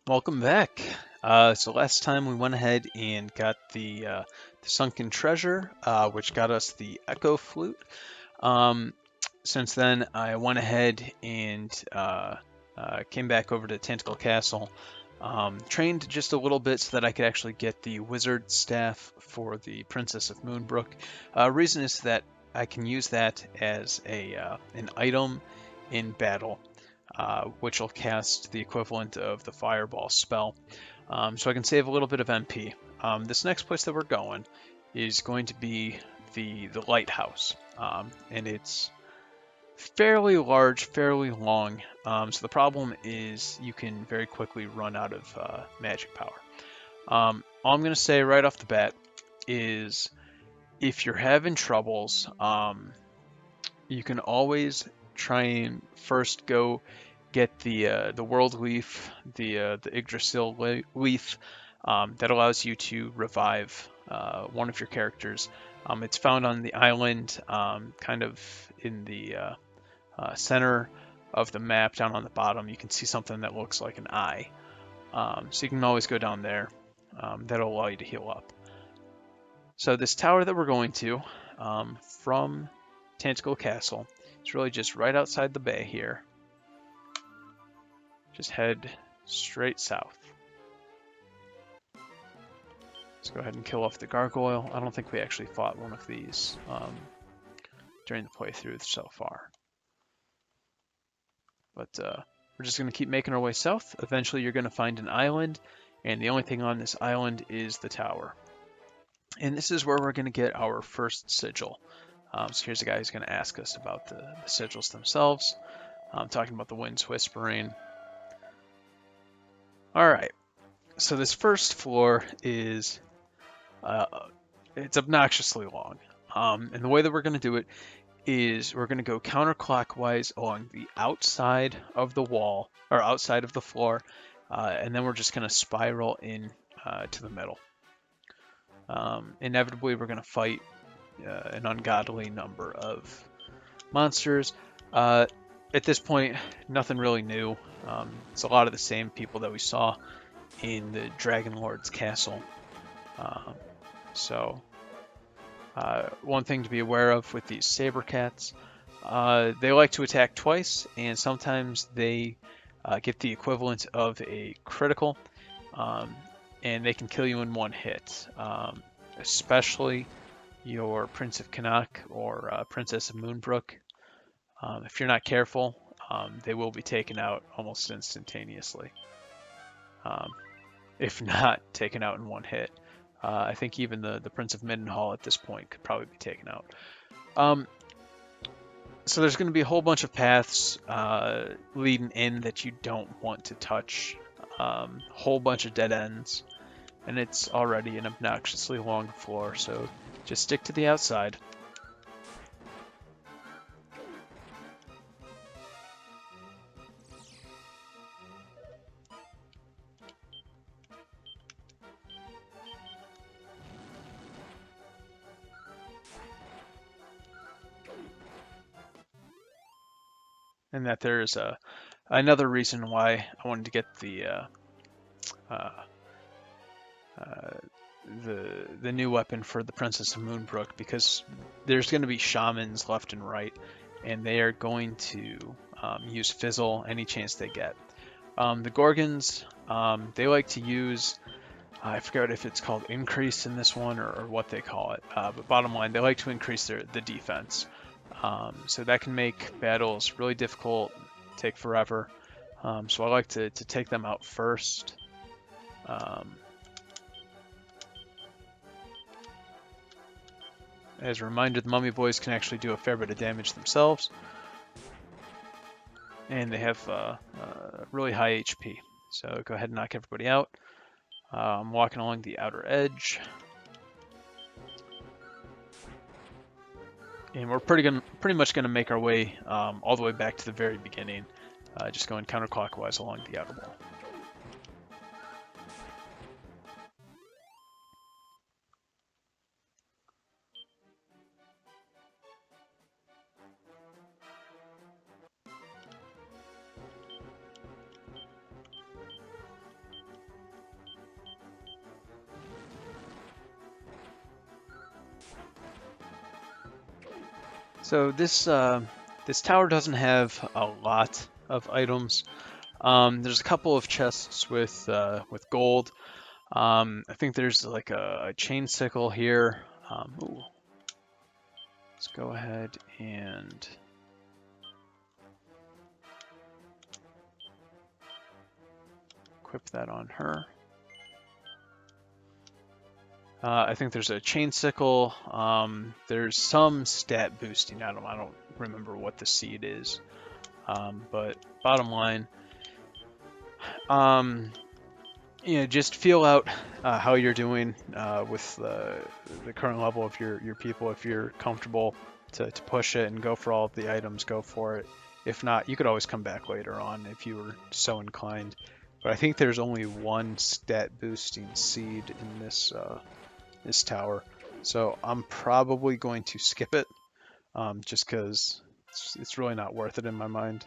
Welcome back. So last time we went ahead and got the sunken treasure, which got us the echo flute. Um, since then, I went ahead and came back over to Tentacle Castle, trained just a little bit so that I could actually get the wizard staff for the Princess of Moonbrook. Reason is that I can use that as an item in battle, which will cast the equivalent of the Fireball spell. So I can save a little bit of MP. This next place that we're going is going to be the lighthouse, and it's fairly large, fairly long. So the problem is you can very quickly run out of magic power. All I'm going to say right off the bat is if you're having troubles, you can always try and first go get the world leaf, the Yggdrasil leaf, that allows you to revive one of your characters. It's found on the island, kind of in the center of the map, down on the bottom. You can see something that looks like an eye. So you can always go down there. That'll allow you to heal up. So this tower that we're going to, from Tentacle Castle, it's really just right outside the bay here. Just head straight south. Let's go ahead and kill off the gargoyle. I don't think we actually fought one of these during the playthrough so far. But we're just going to keep making our way south. Eventually you're going to find an island, and the only thing on this island is the tower. And this is where we're going to get our first sigil. So here's a guy who's going to ask us about the sigils themselves. Talking about the wind's whispering. Alright, so this first floor is it's obnoxiously long. And the way that we're going to do it is we're going to go counterclockwise along the outside of the wall, or outside of the floor, and then we're just going to spiral in to the middle. Inevitably, we're going to fight an ungodly number of monsters. At this point, nothing really new. It's a lot of the same people that we saw in the Dragonlord's castle. So one thing to be aware of with these saber cats, they like to attack twice, and sometimes they get the equivalent of a critical, and they can kill you in one hit. Especially your Prince of Canuck or Princess of Moonbrook. If you're not careful, they will be taken out almost instantaneously. If not taken out in one hit. I think even the Prince of Middenhall at this point could probably be taken out. So there's going to be a whole bunch of paths leading in that you don't want to touch. Whole bunch of dead ends. And it's already an obnoxiously long floor, so just stick to the outside. And that there's another reason why I wanted to get the new weapon for the Princess of Moonbrook, because there's going to be shamans left and right, and they are going to use Fizzle any chance they get. The Gorgons, they like to use, I forget if it's called increase in this one or what they call it, but bottom line, they like to increase the defense. So that can make battles really difficult, take forever. So I like to take them out first. As a reminder, the Mummy Boys can actually do a fair bit of damage themselves. And they have really high HP. So go ahead and knock everybody out. I'm walking along the outer edge. And we're pretty much going to make our way all the way back to the very beginning. Just going counterclockwise along the outer wall. So this tower doesn't have a lot of items. There's a couple of chests with gold. I think there's like a chain sickle here. Ooh, let's go ahead and equip that on her. I think there's a chain sickle. There's some stat boosting item. I don't remember what the seed is. But bottom line, just feel out how you're doing with the current level of your people. If you're comfortable to push it and go for all of the items, go for it. If not, you could always come back later on if you were so inclined. But I think there's only one stat boosting seed in this tower, so I'm probably going to skip it, just because it's really not worth it in my mind.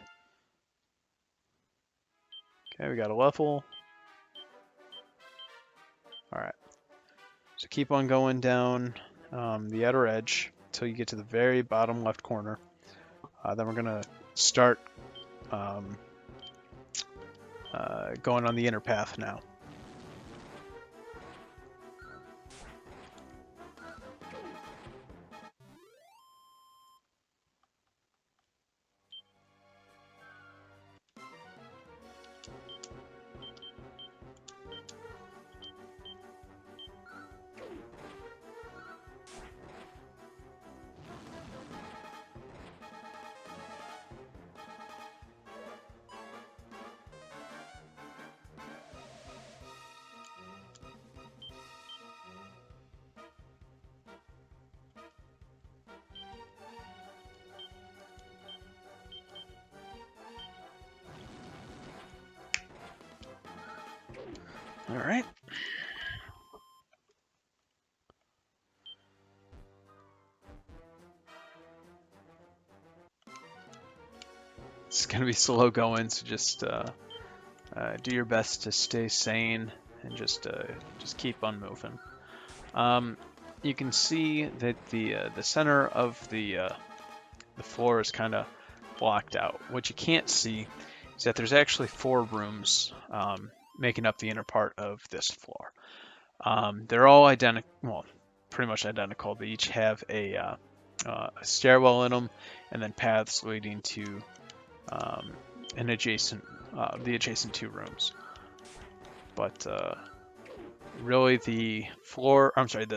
Okay, we got a level. All right, so keep on going down the outer edge until you get to the very bottom left corner. Then we're gonna start going on the inner path now. All right. It's gonna be slow going, so just do your best to stay sane and just keep on moving. You can see that the center of the floor is kind of blocked out. What you can't see is that there's actually 4 rooms making up the inner part of this floor. They're all identical, well, pretty much identical. They each have a stairwell in them, and then paths leading to the adjacent 2 rooms. But really, the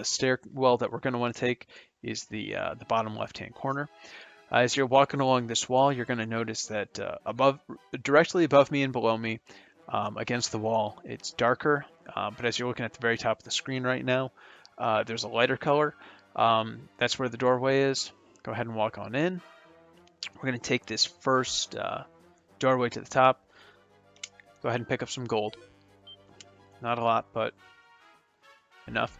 stairwell that we're going to want to take is the bottom left-hand corner. As you're walking along this wall, you're going to notice that directly above me and below me, against the wall, it's darker. But as you're looking at the very top of the screen right now, there's a lighter color. That's where the doorway is. Go ahead and walk on in. We're going to take this first doorway to the top. Go ahead and pick up some gold. Not a lot, but enough.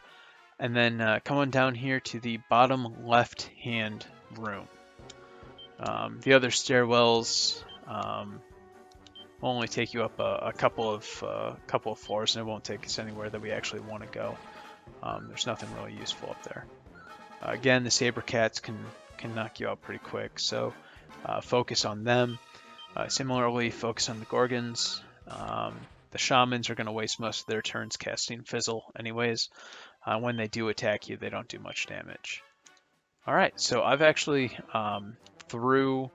And then come on down here to the bottom left-hand room. The other stairwells will only take you up a couple of floors, and it won't take us anywhere that we actually want to go. There's nothing really useful up there. Again, the saber cats can knock you out pretty quick, so focus on them. Similarly, focus on the gorgons. The shamans are going to waste most of their turns casting fizzle anyways. When they do attack you, they don't do much damage. Alright, so I've actually, through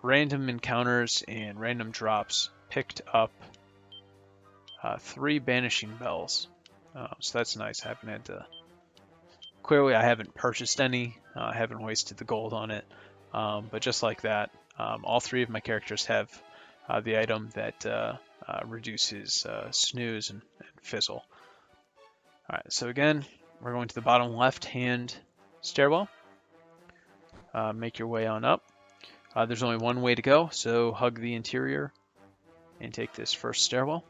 random encounters and random drops, picked up 3 banishing bells. So that's nice. Clearly I haven't purchased any. I haven't wasted the gold on it. But just like that, all 3 of my characters have the item that reduces snooze and fizzle. Alright, so again, we're going to the bottom left-hand stairwell. Make your way on up. There's only one way to go, so hug the interior and take this first stairwell.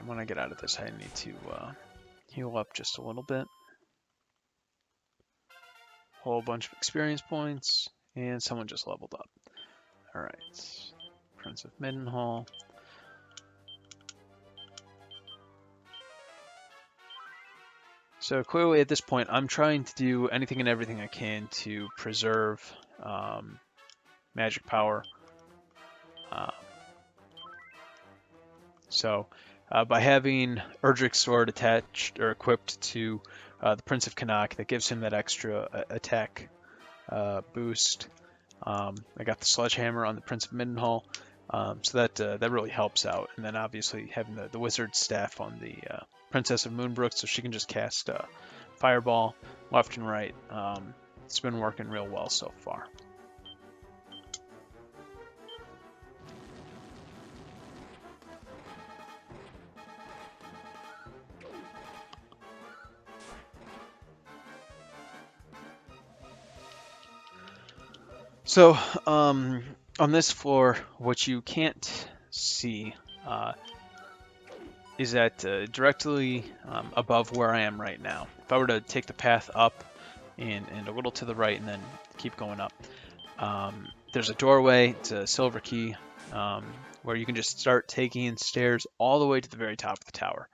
when I get out of this, I need to heal up just a little bit. Whole bunch of experience points, and someone just leveled up. All right, Prince of Middenhall. So clearly at this point, I'm trying to do anything and everything I can to preserve magic power. So by having Erdrick's sword attached or equipped to the Prince of Canuck, that gives him that extra attack boost. I got the sledgehammer on the Prince of Middenhall, so that really helps out. And then obviously having the wizard staff on the Princess of Moonbrook, so she can just cast fireball left and right. It's been working real well so far. So on this floor, what you can't see is that directly above where I am right now. If I were to take the path up and a little to the right and then keep going up, there's a doorway. It's a silver key where you can just start taking stairs all the way to the very top of the tower.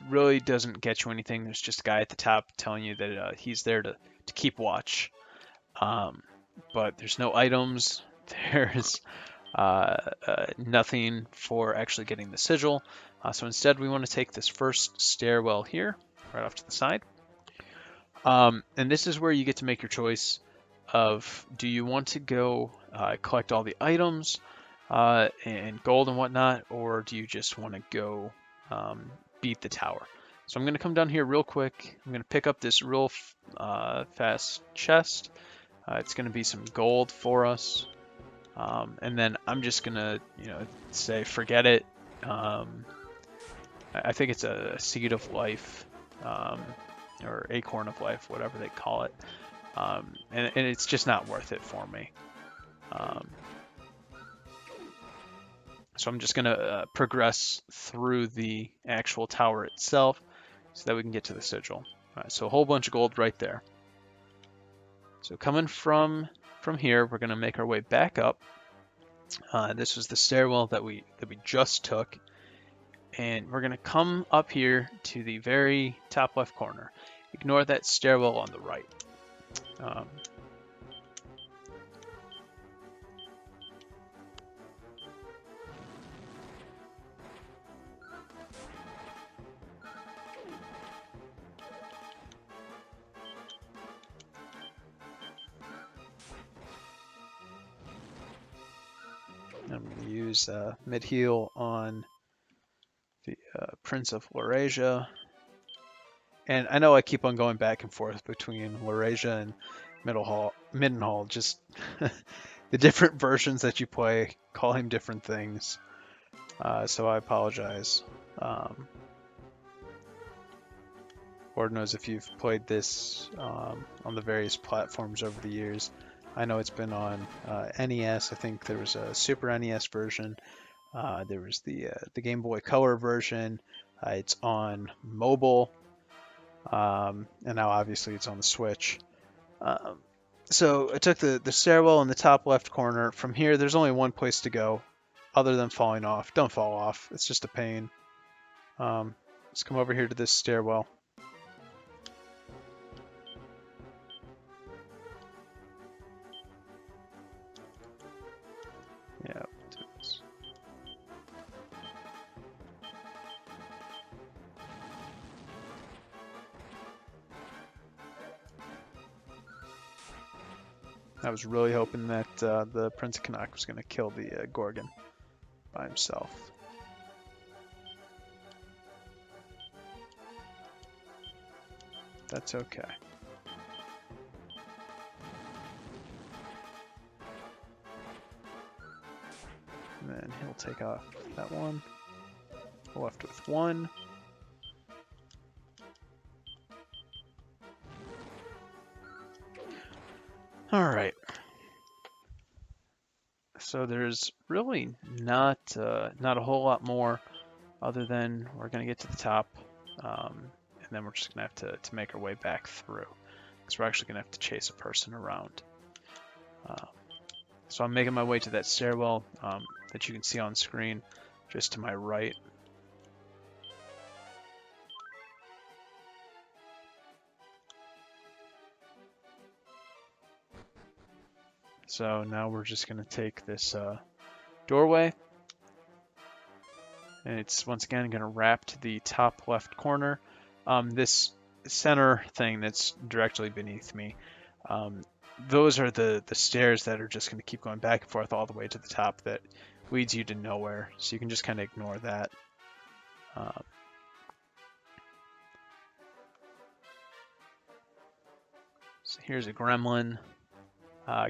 Really doesn't get you anything. There's just a guy at the top telling you that he's there to keep watch. But there's no items. There's nothing for actually getting the sigil. So instead, we want to take this first stairwell here, right off to the side. And this is where you get to make your choice of, do you want to go collect all the items and gold and whatnot, or do you just want to go beat the tower? So I'm going to come down here real quick. I'm going to pick up this real fast chest. It's going to be some gold for us. And then I'm just going to, say forget it. I think it's a seed of life, or acorn of life, whatever they call it. And it's just not worth it for me. So I'm just going to progress through the actual tower itself so that we can get to the sigil. All right, so a whole bunch of gold right there. So coming from here, we're going to make our way back up. This was the stairwell that we just took. And we're going to come up here to the very top left corner. Ignore that stairwell on the right. I'm going to use mid-heal on the Prince of Laurasia. And I know I keep on going back and forth between Laurasia and Middenhall. Just the different versions that you play call him different things. So I apologize. Lord knows if you've played this on the various platforms over the years. I know it's been on NES. I think there was a Super NES version. There was the Game Boy Color version. It's on mobile. And now obviously it's on the Switch. So I took the stairwell in the top left corner. From here, there's only one place to go other than falling off. Don't fall off. It's just a pain. Let's come over here to this stairwell. Yeah. I was really hoping that the Prince of Canuck was going to kill the Gorgon by himself. That's okay. And then he'll take off that one. We're left with one. All right. So there's really not a whole lot more other than we're going to get to the top, and then we're just going to have to make our way back through, because we're actually going to have to chase a person around. So I'm making my way to that stairwell that you can see on screen, just to my right. So now we're just going to take this doorway, and it's once again going to wrap to the top left corner. This center thing that's directly beneath me, those are the stairs that are just going to keep going back and forth all the way to the top that leads you to nowhere. So you can just kind of ignore that. So here's a gremlin.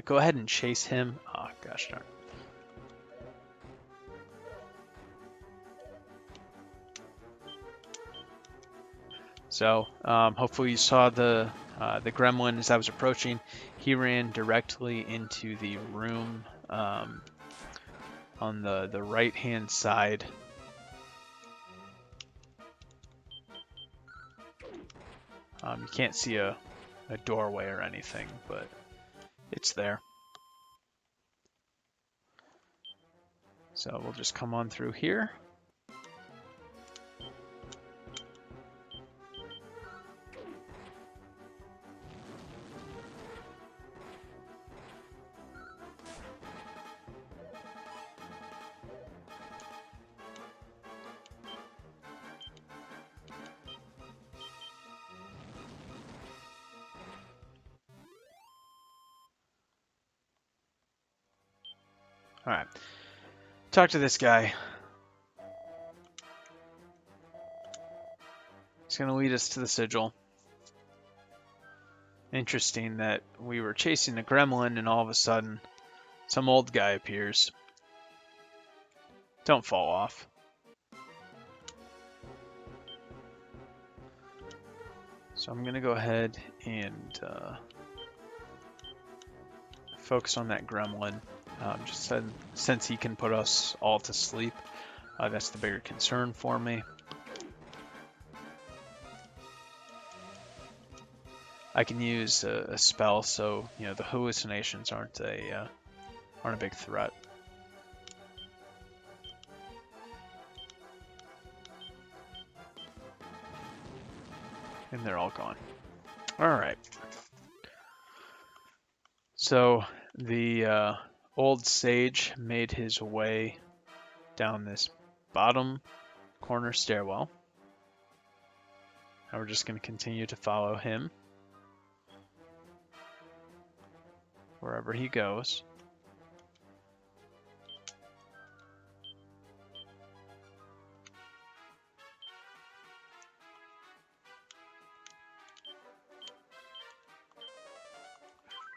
Go ahead and chase him. Oh, gosh darn. So hopefully you saw the gremlin as I was approaching. He ran directly into the room on the right-hand side. You can't see a doorway or anything, but it's there. So we'll just come on through here. All right, talk to this guy. He's going to lead us to the Sigil. Interesting that we were chasing a gremlin and all of a sudden some old guy appears. Don't fall off. So I'm going to go ahead and focus on that gremlin. Just since he can put us all to sleep, that's the bigger concern for me. I can use a spell, so the hallucinations aren't a big threat. And they're all gone. All right. So the old sage made his way down this bottom corner stairwell. Now we're just going to continue to follow him wherever he goes.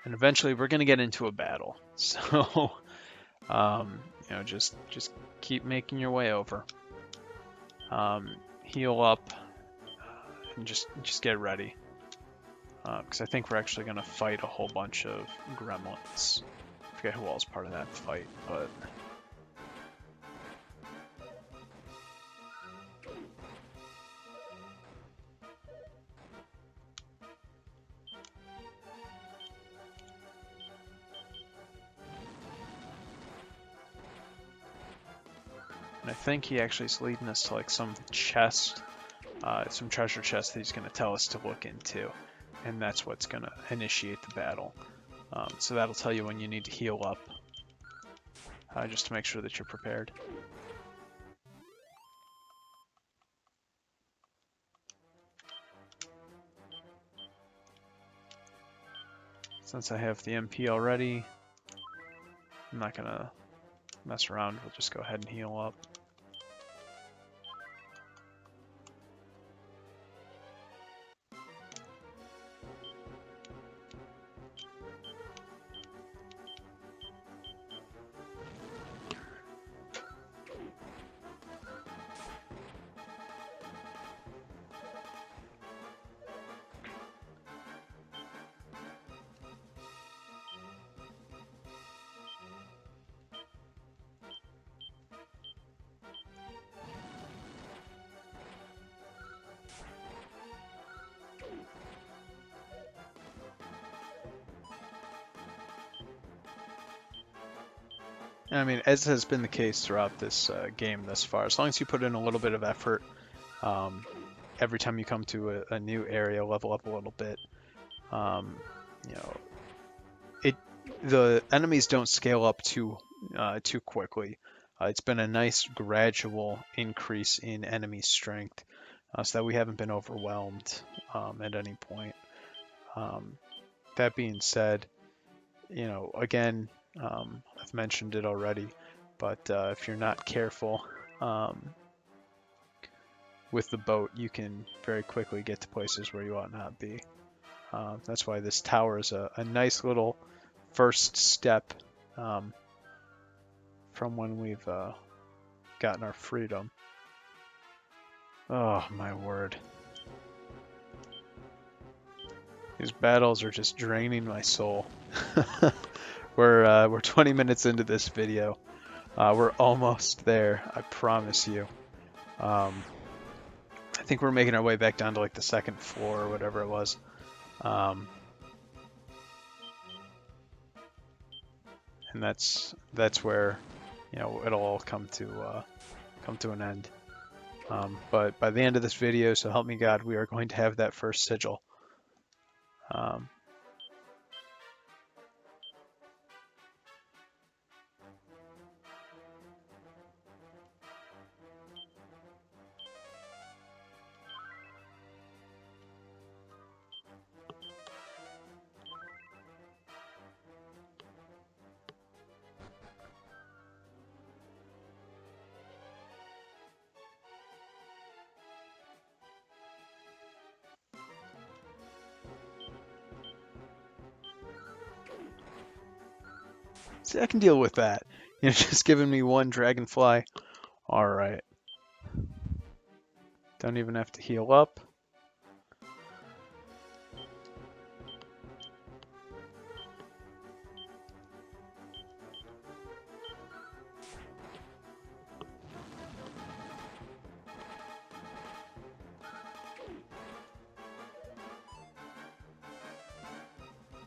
And eventually we're going to get into a battle. So, just keep making your way over. Heal up and just get ready. Because I think we're actually going to fight a whole bunch of gremlins. I forget who all's part of that fight, but... And I think he actually is leading us to like some chest, some treasure chest that he's going to tell us to look into. And that's what's going to initiate the battle. So that'll tell you when you need to heal up, just to make sure that you're prepared. Since I have the MP already, I'm not going to mess around. We'll just go ahead and heal up. I mean, as has been the case throughout this game thus far, as long as you put in a little bit of effort, um, every time you come to a new area, level up a little bit, um, you know, the enemies don't scale up too quickly. It's been a nice gradual increase in enemy strength, so that we haven't been overwhelmed at any point. Um, that being said, again, I've mentioned it already, but if you're not careful with the boat, you can very quickly get to places where you ought not be. That's why this tower is a nice little first step from when we've gotten our freedom. Oh my word. These battles are just draining my soul. We're 20 minutes into this video. We're almost there, I promise you. I think we're making our way back down to like the second floor or whatever it was. And that's where it'll all come to an end. But by the end of this video, so help me God, we are going to have that first sigil. See, I can deal with that. Just giving me one dragonfly. All right. Don't even have to heal up.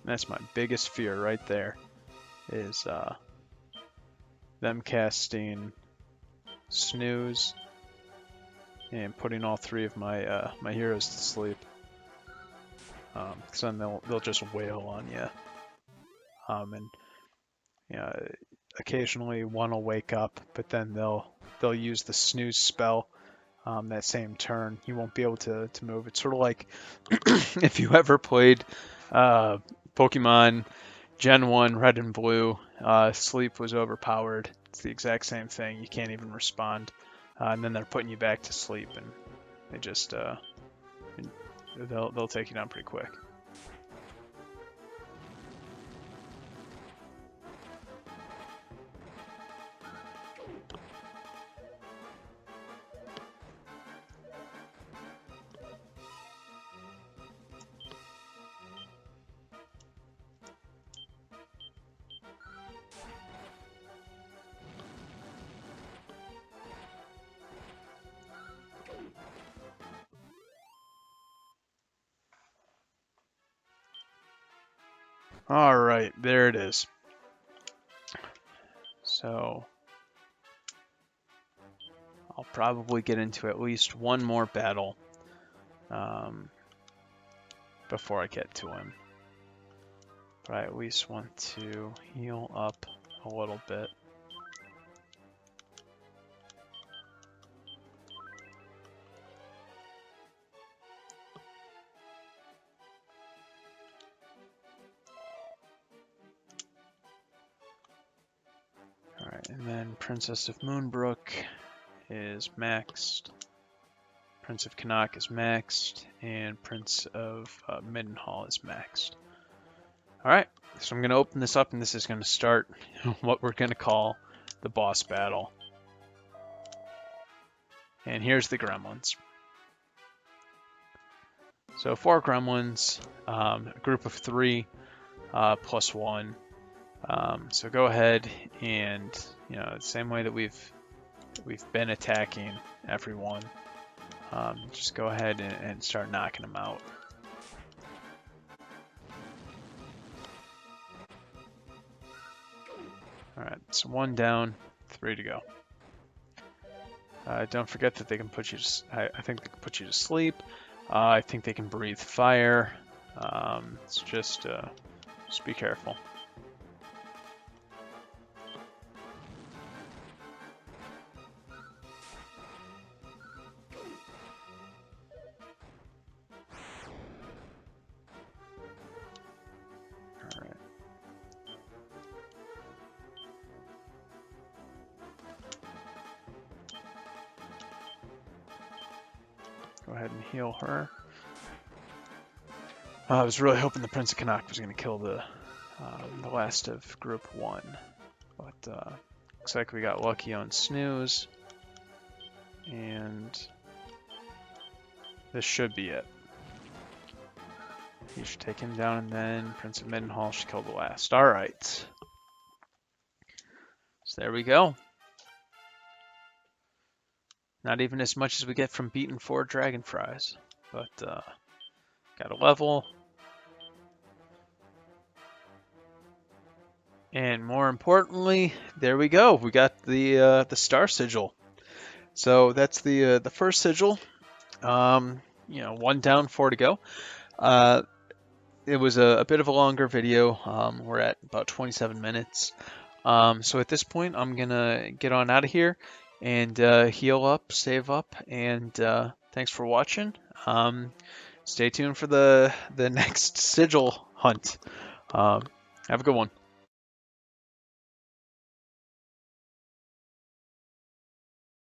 That's my biggest fear right there, is them casting snooze and putting all three of my my heroes to sleep. Because then they'll just wail on you. And occasionally one will wake up, but then they'll use the snooze spell that same turn. You won't be able to move. It's sort of like if you ever played Pokemon Gen 1 Red and Blue, sleep was overpowered. It's the exact same thing. You can't even respond. And then they're putting you back to sleep, and they just they'll take you down pretty quick. All right, there it is. So I'll probably get into at least one more battle before I get to him. But I at least want to heal up a little bit. Alright, and then Princess of Moonbrook is maxed. Prince of Canuck is maxed, and Prince of Middenhall is maxed. Alright, so I'm going to open this up, and this is going to start what we're going to call the boss battle. And here's the gremlins. So 4 gremlins, a group of 3 plus 1. So go ahead and, the same way that we've been attacking everyone, just go ahead and start knocking them out. Alright, so So 1 down, 3 to go. Don't forget that they can put you to, I think they can put you to sleep. I think they can breathe fire. It's just be careful. Alright. Go ahead and heal her. I was really hoping the Prince of Canuck was going to kill the last of Group 1. But looks like we got lucky on Snooze. And this should be it. You should take him down, and then Prince of Midenhall should kill the last. Alright. So there we go. Not even as much as we get from beating 4 Dragonfries. But got a level. And more importantly, there we go. We got the Star Sigil. So that's the first sigil. You know, 1 down, 4 to go. It was a bit of a longer video. We're at about 27 minutes. So at this point, I'm gonna get on out of here and heal up, save up, and thanks for watching. Stay tuned for the next sigil hunt. Have a good one.